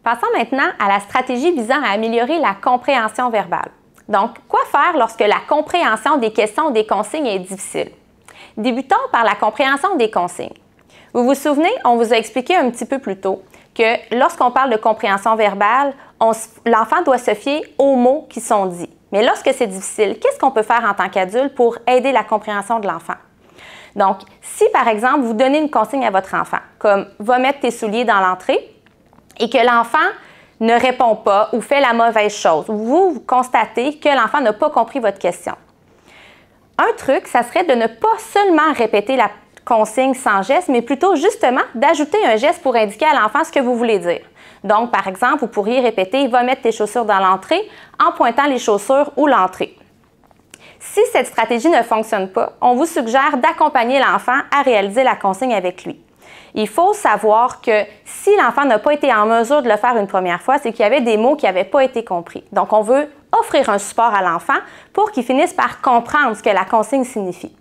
Passons maintenant à la stratégie visant à améliorer la compréhension verbale. Donc, quoi faire lorsque la compréhension des questions ou des consignes est difficile? Débutons par la compréhension des consignes. Vous vous souvenez, on vous a expliqué un petit peu plus tôt que lorsqu'on parle de compréhension verbale, l'enfant doit se fier aux mots qui sont dits. Mais lorsque c'est difficile, qu'est-ce qu'on peut faire en tant qu'adulte pour aider la compréhension de l'enfant? Donc, si par exemple, vous donnez une consigne à votre enfant, comme « va mettre tes souliers dans l'entrée », et que l'enfant ne répond pas ou fait la mauvaise chose, vous constatez que l'enfant n'a pas compris votre question. Un truc, ça serait de ne pas seulement répéter la consigne sans geste, mais plutôt justement d'ajouter un geste pour indiquer à l'enfant ce que vous voulez dire. Donc, par exemple, vous pourriez répéter « va mettre tes chaussures dans l'entrée » en pointant les chaussures ou l'entrée. Si cette stratégie ne fonctionne pas, on vous suggère d'accompagner l'enfant à réaliser la consigne avec lui. Il faut savoir que si l'enfant n'a pas été en mesure de le faire une première fois, c'est qu'il y avait des mots qui n'avaient pas été compris. Donc, on veut offrir un support à l'enfant pour qu'il finisse par comprendre ce que la consigne signifie.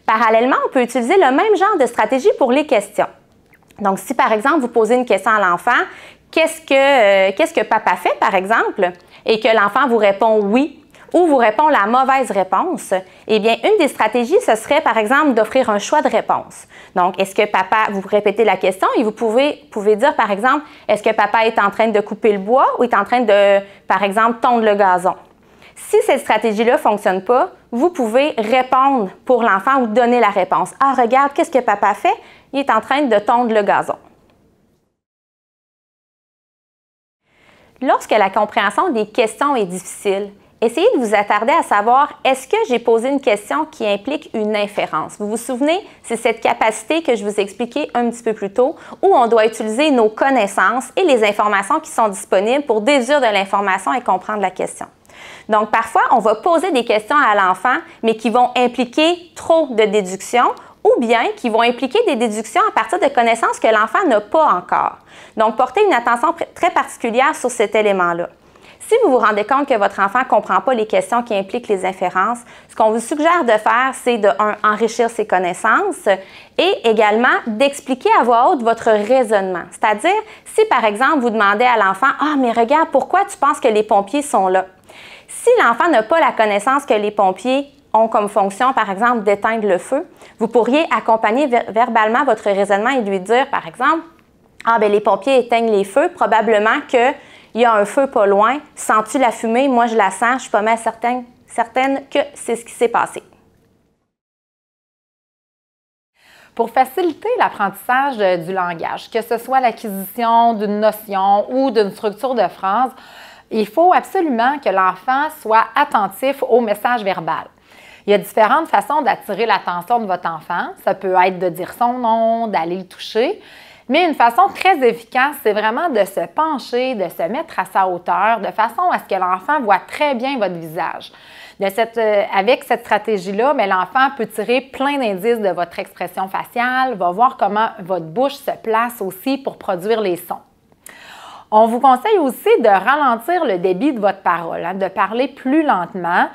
Parallèlement, on peut utiliser le même genre de stratégie pour les questions. Donc, si par exemple, vous posez une question à l'enfant, qu'est-ce que papa fait, par exemple, et que l'enfant vous répond oui, ou vous répond la mauvaise réponse, eh bien, une des stratégies, ce serait, par exemple, d'offrir un choix de réponse. Donc, est-ce que papa, vous répétez la question et vous pouvez dire, par exemple, est-ce que papa est en train de couper le bois ou est en train de, par exemple, tondre le gazon? Si cette stratégie-là ne fonctionne pas, vous pouvez répondre pour l'enfant ou donner la réponse. Ah, regarde, qu'est-ce que papa fait? Il est en train de tondre le gazon. Lorsque la compréhension des questions est difficile, essayez de vous attarder à savoir, est-ce que j'ai posé une question qui implique une inférence? Vous vous souvenez, c'est cette capacité que je vous ai expliquée un petit peu plus tôt, où on doit utiliser nos connaissances et les informations qui sont disponibles pour déduire de l'information et comprendre la question. Donc, parfois, on va poser des questions à l'enfant, mais qui vont impliquer trop de déductions ou bien qui vont impliquer des déductions à partir de connaissances que l'enfant n'a pas encore. Donc, portez une attention très particulière sur cet élément-là. Si vous vous rendez compte que votre enfant ne comprend pas les questions qui impliquent les inférences, ce qu'on vous suggère de faire, c'est de enrichir ses connaissances et également d'expliquer à voix haute votre raisonnement. C'est-à-dire, si par exemple, vous demandez à l'enfant « Ah, mais regarde, pourquoi tu penses que les pompiers sont là? » Si l'enfant n'a pas la connaissance que les pompiers ont comme fonction, par exemple, d'éteindre le feu, vous pourriez accompagner verbalement votre raisonnement et lui dire, par exemple, « Ah, bien, les pompiers éteignent les feux, probablement que il y a un feu pas loin. Sens-tu la fumée? Moi, je la sens. Je suis pas mal certaine que c'est ce qui s'est passé. » Pour faciliter l'apprentissage du langage, que ce soit l'acquisition d'une notion ou d'une structure de phrase, il faut absolument que l'enfant soit attentif au message verbal. Il y a différentes façons d'attirer l'attention de votre enfant. Ça peut être de dire son nom, d'aller le toucher. Mais une façon très efficace, c'est vraiment de se pencher, de se mettre à sa hauteur, de façon à ce que l'enfant voit très bien votre visage. Avec cette stratégie-là, l'enfant peut tirer plein d'indices de votre expression faciale, va voir comment votre bouche se place aussi pour produire les sons. On vous conseille aussi de ralentir le débit de votre parole, de parler plus lentement.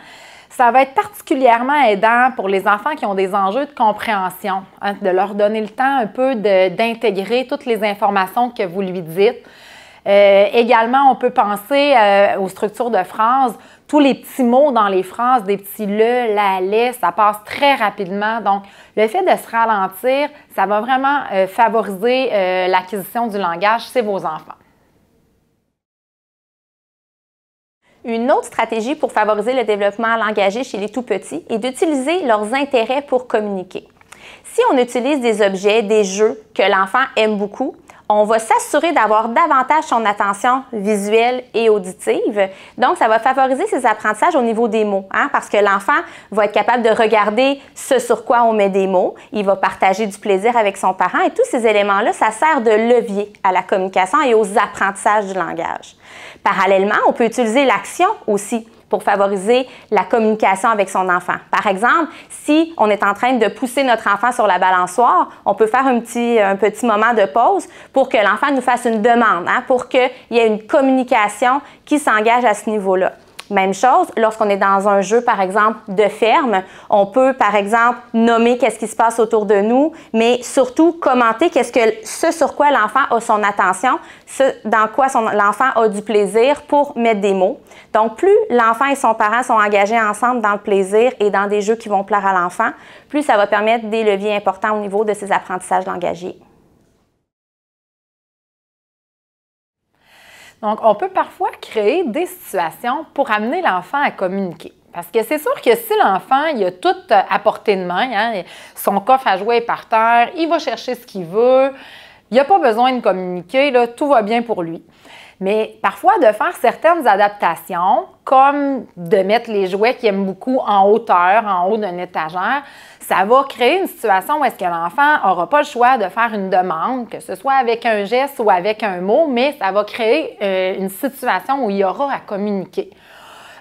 Ça va être particulièrement aidant pour les enfants qui ont des enjeux de compréhension, de leur donner le temps un peu d'intégrer toutes les informations que vous lui dites. Également, on peut penser aux structures de phrases. Tous les petits mots dans les phrases, des petits le, la, les, ça passe très rapidement. Donc, le fait de se ralentir, ça va vraiment favoriser l'acquisition du langage chez vos enfants. Une autre stratégie pour favoriser le développement langagier chez les tout-petits est d'utiliser leurs intérêts pour communiquer. Si on utilise des objets, des jeux que l'enfant aime beaucoup, on va s'assurer d'avoir davantage son attention visuelle et auditive. Donc, ça va favoriser ses apprentissages au niveau des mots, parce que l'enfant va être capable de regarder ce sur quoi on met des mots. Il va partager du plaisir avec son parent et tous ces éléments-là, ça sert de levier à la communication et aux apprentissages du langage. Parallèlement, on peut utiliser l'action aussi pour favoriser la communication avec son enfant. Par exemple, si on est en train de pousser notre enfant sur la balançoire, on peut faire un petit moment de pause pour que l'enfant nous fasse une demande, pour qu'il y ait une communication qui s'engage à ce niveau-là. Même chose, lorsqu'on est dans un jeu, par exemple, de ferme, on peut, par exemple, nommer qu'est-ce qui se passe autour de nous, mais surtout commenter ce sur quoi l'enfant a son attention, ce dans quoi l'enfant a du plaisir pour mettre des mots. Donc, plus l'enfant et son parent sont engagés ensemble dans le plaisir et dans des jeux qui vont plaire à l'enfant, plus ça va permettre des leviers importants au niveau de ses apprentissages langagiers. Donc, on peut parfois créer des situations pour amener l'enfant à communiquer. Parce que c'est sûr que si l'enfant, il a tout à portée de main, hein, son coffre à jouets est par terre, il va chercher ce qu'il veut, il n'a pas besoin de communiquer, là, tout va bien pour lui. Mais parfois, de faire certaines adaptations, comme de mettre les jouets qu'il aime beaucoup en hauteur, en haut d'une étagère, ça va créer une situation où est-ce que l'enfant n'aura pas le choix de faire une demande, que ce soit avec un geste ou avec un mot, mais ça va créer une situation où il y aura à communiquer.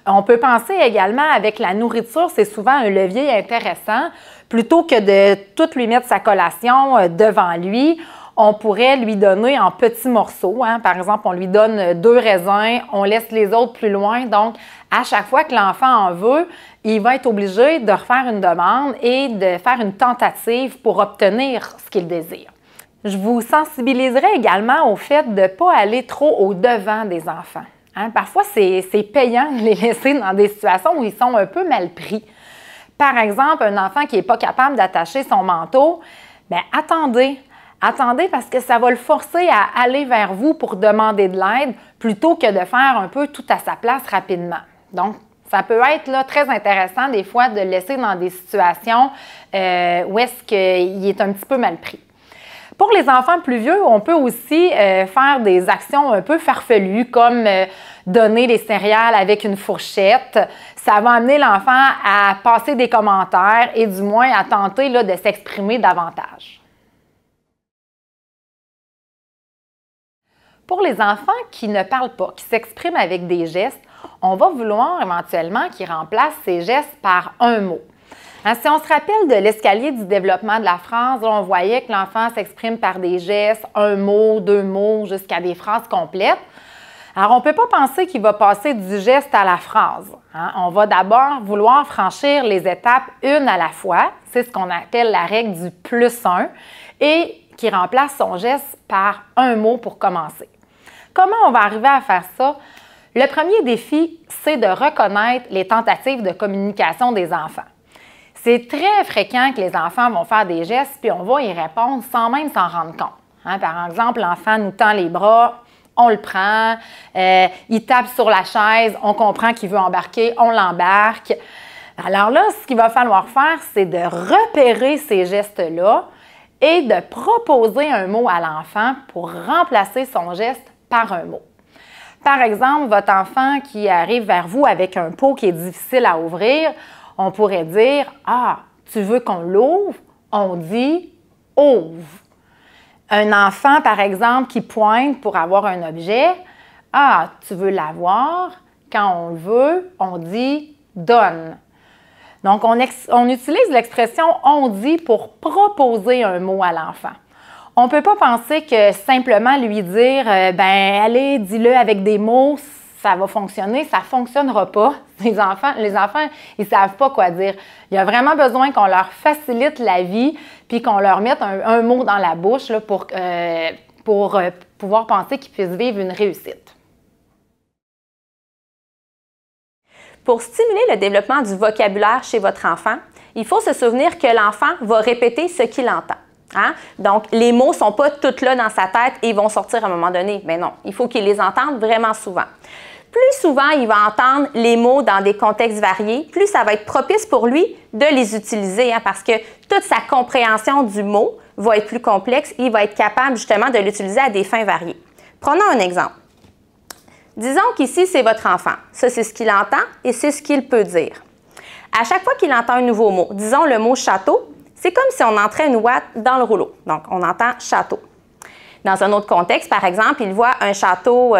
On peut penser également avec la nourriture, c'est souvent un levier intéressant. Plutôt que de tout lui mettre sa collation devant lui, on pourrait lui donner en petits morceaux. Hein. Par exemple, on lui donne 2 raisins, on laisse les autres plus loin. Donc, à chaque fois que l'enfant en veut, il va être obligé de refaire une demande et de faire une tentative pour obtenir ce qu'il désire. Je vous sensibiliserai également au fait de ne pas aller trop au-devant des enfants. Hein. Parfois, c'est payant de les laisser dans des situations où ils sont un peu mal pris. Par exemple, un enfant qui n'est pas capable d'attacher son manteau, bien, attendez parce que ça va le forcer à aller vers vous pour demander de l'aide plutôt que de faire un peu tout à sa place rapidement. Donc, ça peut être là, très intéressant des fois de le laisser dans des situations où est-ce qu'il est un petit peu mal pris. Pour les enfants plus vieux, on peut aussi faire des actions un peu farfelues comme donner des céréales avec une fourchette. Ça va amener l'enfant à passer des commentaires et du moins à tenter là, de s'exprimer davantage. Pour les enfants qui ne parlent pas, qui s'expriment avec des gestes, on va vouloir éventuellement qu'ils remplacent ces gestes par un mot. Hein, si on se rappelle de l'escalier du développement de la phrase, là, on voyait que l'enfant s'exprime par des gestes, un mot, 2 mots, jusqu'à des phrases complètes. Alors, on ne peut pas penser qu'il va passer du geste à la phrase. Hein. On va d'abord vouloir franchir les étapes une à la fois. C'est ce qu'on appelle la règle du +1 et qui remplace son geste par un mot pour commencer. Comment on va arriver à faire ça? Le premier défi, c'est de reconnaître les tentatives de communication des enfants. C'est très fréquent que les enfants vont faire des gestes puis on va y répondre sans même s'en rendre compte. Hein, par exemple, l'enfant nous tend les bras, on le prend, il tape sur la chaise, on comprend qu'il veut embarquer, on l'embarque. Alors là, ce qu'il va falloir faire, c'est de repérer ces gestes-là et de proposer un mot à l'enfant pour remplacer son geste par un mot. Par exemple, votre enfant qui arrive vers vous avec un pot qui est difficile à ouvrir, on pourrait dire « Ah, tu veux qu'on l'ouvre? » On dit « Ouvre ». Un enfant, par exemple, qui pointe pour avoir un objet, « Ah, tu veux l'avoir? » Quand on le veut, on dit « Donne ». Donc, on utilise l'expression « on dit » pour proposer un mot à l'enfant. On ne peut pas penser que simplement lui dire « ben allez, dis-le avec des mots », ça va fonctionner. Ça ne fonctionnera pas. Les enfants, ils ne savent pas quoi dire. Il y a vraiment besoin qu'on leur facilite la vie puis qu'on leur mette un mot dans la bouche là, pour pouvoir penser qu'ils puissent vivre une réussite. Pour stimuler le développement du vocabulaire chez votre enfant, il faut se souvenir que l'enfant va répéter ce qu'il entend. Hein? Donc, les mots ne sont pas tous là dans sa tête et ils vont sortir à un moment donné. Mais non, il faut qu'il les entende vraiment souvent. Plus souvent il va entendre les mots dans des contextes variés, plus ça va être propice pour lui de les utiliser hein, parce que toute sa compréhension du mot va être plus complexe et il va être capable justement de l'utiliser à des fins variées. Prenons un exemple. Disons qu'ici, c'est votre enfant. Ça, c'est ce qu'il entend et c'est ce qu'il peut dire. À chaque fois qu'il entend un nouveau mot, disons le mot « château », c'est comme si on entrait une ouate dans le rouleau. Donc, on entend « château ». Dans un autre contexte, par exemple, il voit un château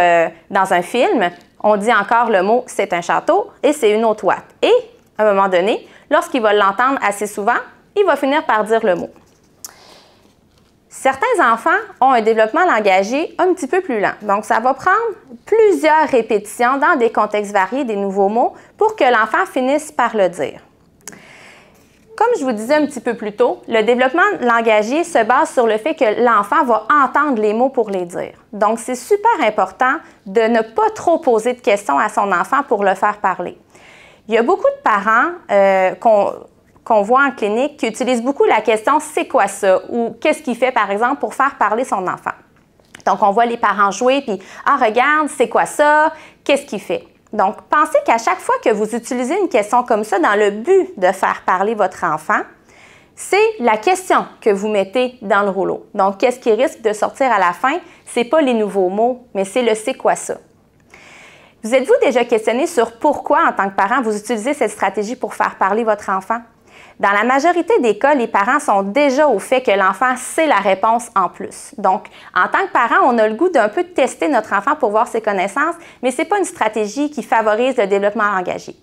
dans un film, on dit encore le mot « c'est un château » et c'est une autre ouate. Et, à un moment donné, lorsqu'il va l'entendre assez souvent, il va finir par dire le mot. Certains enfants ont un développement langagier un petit peu plus lent. Donc, ça va prendre plusieurs répétitions dans des contextes variés des nouveaux mots pour que l'enfant finisse par le dire. Comme je vous disais un petit peu plus tôt, le développement langagier se base sur le fait que l'enfant va entendre les mots pour les dire. Donc, c'est super important de ne pas trop poser de questions à son enfant pour le faire parler. Il y a beaucoup de parents qu'on voit en clinique qui utilisent beaucoup la question « c'est quoi ça » ou « qu'est-ce qu'il fait » par exemple pour faire parler son enfant. Donc, on voit les parents jouer puis « ah, regarde, c'est quoi ça? Qu'est-ce qu'il fait? » Donc, pensez qu'à chaque fois que vous utilisez une question comme ça dans le but de faire parler votre enfant, c'est la question que vous mettez dans le rouleau. Donc, qu'est-ce qui risque de sortir à la fin? Ce n'est pas les nouveaux mots, mais c'est le « c'est quoi ça ». Vous êtes-vous déjà questionné sur pourquoi, en tant que parent, vous utilisez cette stratégie pour faire parler votre enfant? Dans la majorité des cas, les parents sont déjà au fait que l'enfant sait la réponse en plus. Donc, en tant que parent, on a le goût d'un peu tester notre enfant pour voir ses connaissances, mais ce n'est pas une stratégie qui favorise le développement langagier.